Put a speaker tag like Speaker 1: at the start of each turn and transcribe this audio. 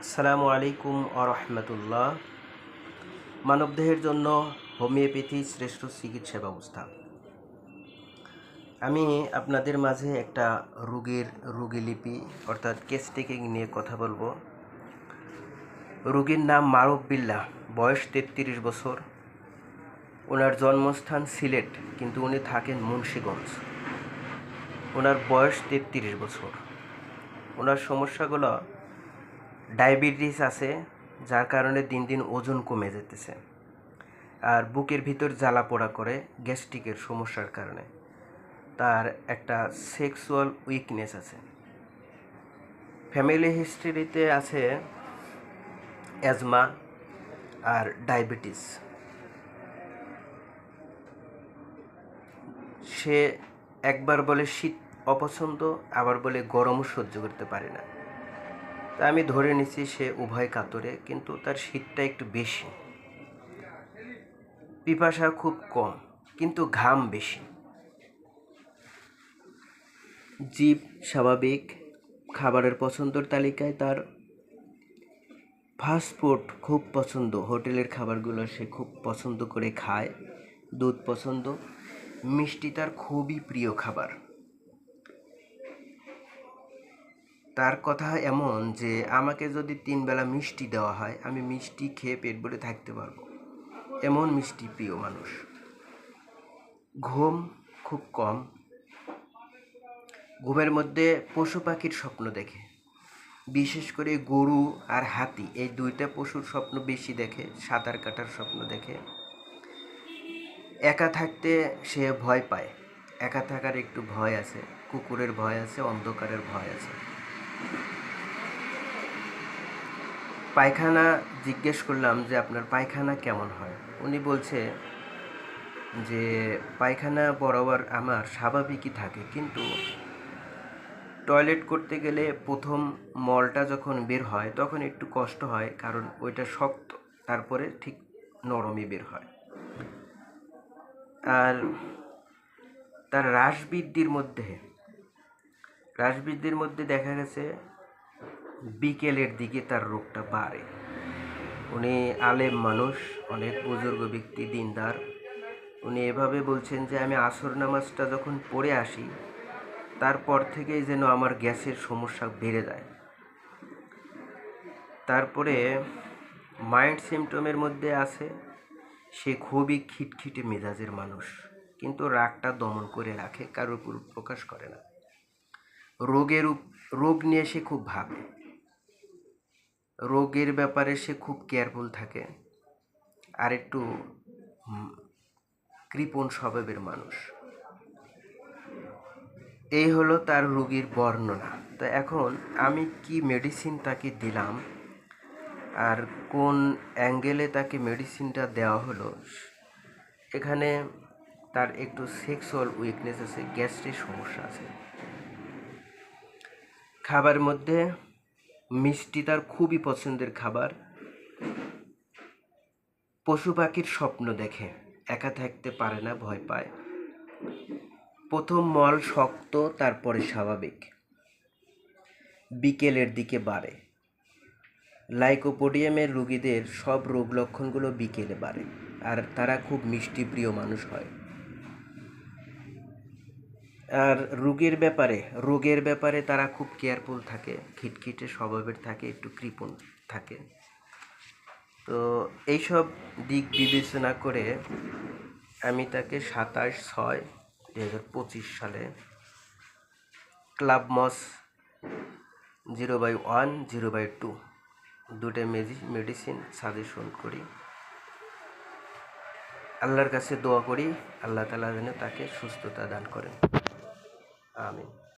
Speaker 1: আসসালামু আলাইকুম আরহামতুল্লাহ। মানবদেহের জন্য হোমিওপ্যাথি শ্রেষ্ঠ চিকিৎসা ব্যবস্থা। আমি আপনাদের মাঝে একটা রোগীলিপি অর্থাৎ কেস টেকিং নিয়ে কথা বলবো। রোগীর নাম মারুফ বিল্লাহ, বয়স 33 বছর। ওনার জন্মস্থান সিলেট, কিন্তু উনি থাকেন মুন্সিগঞ্জ। ওনার বয়স 33 বছর। ওনার সমস্যাগুলো ডায়াবেটিস আছে, যার কারণে দিন দিন ওজন কমে যেতেছে, আর বুকের ভিতর জ্বালা পোড়া করে গ্যাস্ট্রিকের সমস্যার কারণে। তার একটা সেক্সুয়াল উইকনেস আছে। ফ্যামিলি হিস্ট্রিতে আছে অ্যাজমা আর ডায়াবেটিস। সে একবার বলে শীত অপছন্দ, আবার বলে গরমও সহ্য করতে পারে না। তা আমি ধরে নিচ্ছি সে উভয় কাতরে, কিন্তু তার শীতটা একটু বেশি। পিপাসা খুব কম, কিন্তু ঘাম বেশি। জিভ স্বাভাবিক। খাবারের পছন্দের তালিকায় তার ফাস্টফুড খুব পছন্দ। হোটেলের খাবারগুলো সে খুব পছন্দ করে খায়। দুধ পছন্দ। মিষ্টি তার খুবই প্রিয় খাবার। তার কথা এমন যে আমাকে যদি 3 বেলা মিষ্টি দেওয়া হয়, আমি মিষ্টি খেয়ে পেট ভরে থাকতে পারবো, এমন মিষ্টি প্রিয় মানুষ। ঘুম খুব কম। ঘুমের মধ্যে পশু পাখির স্বপ্ন দেখে, বিশেষ করে গরু আর হাতি, এই দুইটা পশুর স্বপ্ন বেশি দেখে। সাঁতার কাটার স্বপ্ন দেখে। একা থাকতে সে ভয় পায়। একা থাকার একটু ভয় আছে। কুকুরের ভয় আছে, অন্ধকারের ভয় আছে। পায়খানা জিজ্ঞেস করলাম যে আপনার পায়খানা কেমন হয়। উনি বলছে যে পায়খানা বরাবর আমার স্বাভাবিকই থাকে, কিন্তু টয়লেট করতে গেলে প্রথম মলটা যখন বের হয় তখন একটু কষ্ট হয়, কারণ ওইটা শক্ত, তারপরে ঠিক নরমই বের হয়। আর তার হ্রাসবৃদ্ধির মধ্যে দেখা গেছে বিকেলের দিকে তার রোগটা বাড়ে। উনি আলেম মানুষ, অনেক বুজুর্গ ব্যক্তি, দিনদার। উনি এভাবে বলছেন যে আমি আসর নামাজটা যখন পড়ে আসি, তারপর থেকেই যেন আমার গ্যাসের সমস্যা বেড়ে যায়। তারপরে মাইন্ড সিমটমের মধ্যে আছে সে খুবই খিটখিটে মেজাজের মানুষ, কিন্তু রাগটা দমন করে রাখে, কারোর উপর প্রকাশ করে না। রোগ নিয়ে সে খুব ভাবে। রোগের ব্যাপারে সে খুব কেয়ারফুল থাকে, আর একটু কৃপণ স্বভাবের মানুষ। এই হলো তার রোগীর বর্ণনা। তো এখন আমি কি মেডিসিন তাকে দিলাম আর কোন অ্যাঙ্গেলে তাকে মেডিসিনটা দেওয়া হলো, এখানে তার একটু সেক্সুয়াল উইকনেস আছে, গ্যাস্ট্রিক সমস্যা আছে। খাবারের মধ্যে মিষ্টি তার খুবই পছন্দের খাবার। পশু পাখির স্বপ্ন দেখে, একা থাকতে পারে না, ভয় পায়। প্রথম মল শক্ত, তারপরে স্বাভাবিক, বিকেলের দিকে বাড়ে। লাইকোপোডিয়ামের রোগীদের সব রোগ লক্ষণগুলো বিকেলে বাড়ে, আর তারা খুব মিষ্টি প্রিয় মানুষ হয়। আর রোগের ব্যাপারে তারা খুব কেয়ারফুল থাকে, খিটখিটে স্বভাবের থাকে, একটু কৃপণ থাকে। তো এইসব দিক বিবেচনা করে আমি তাকে 27/6/2025 সালে ক্লাব মস 0/1 0/2 দুটো মেডিসিন সাজেশন করি। আল্লাহর কাছে দোয়া করি আল্লাহ তাআলা যেন তাকে সুস্থতা দান করেন। আমিন।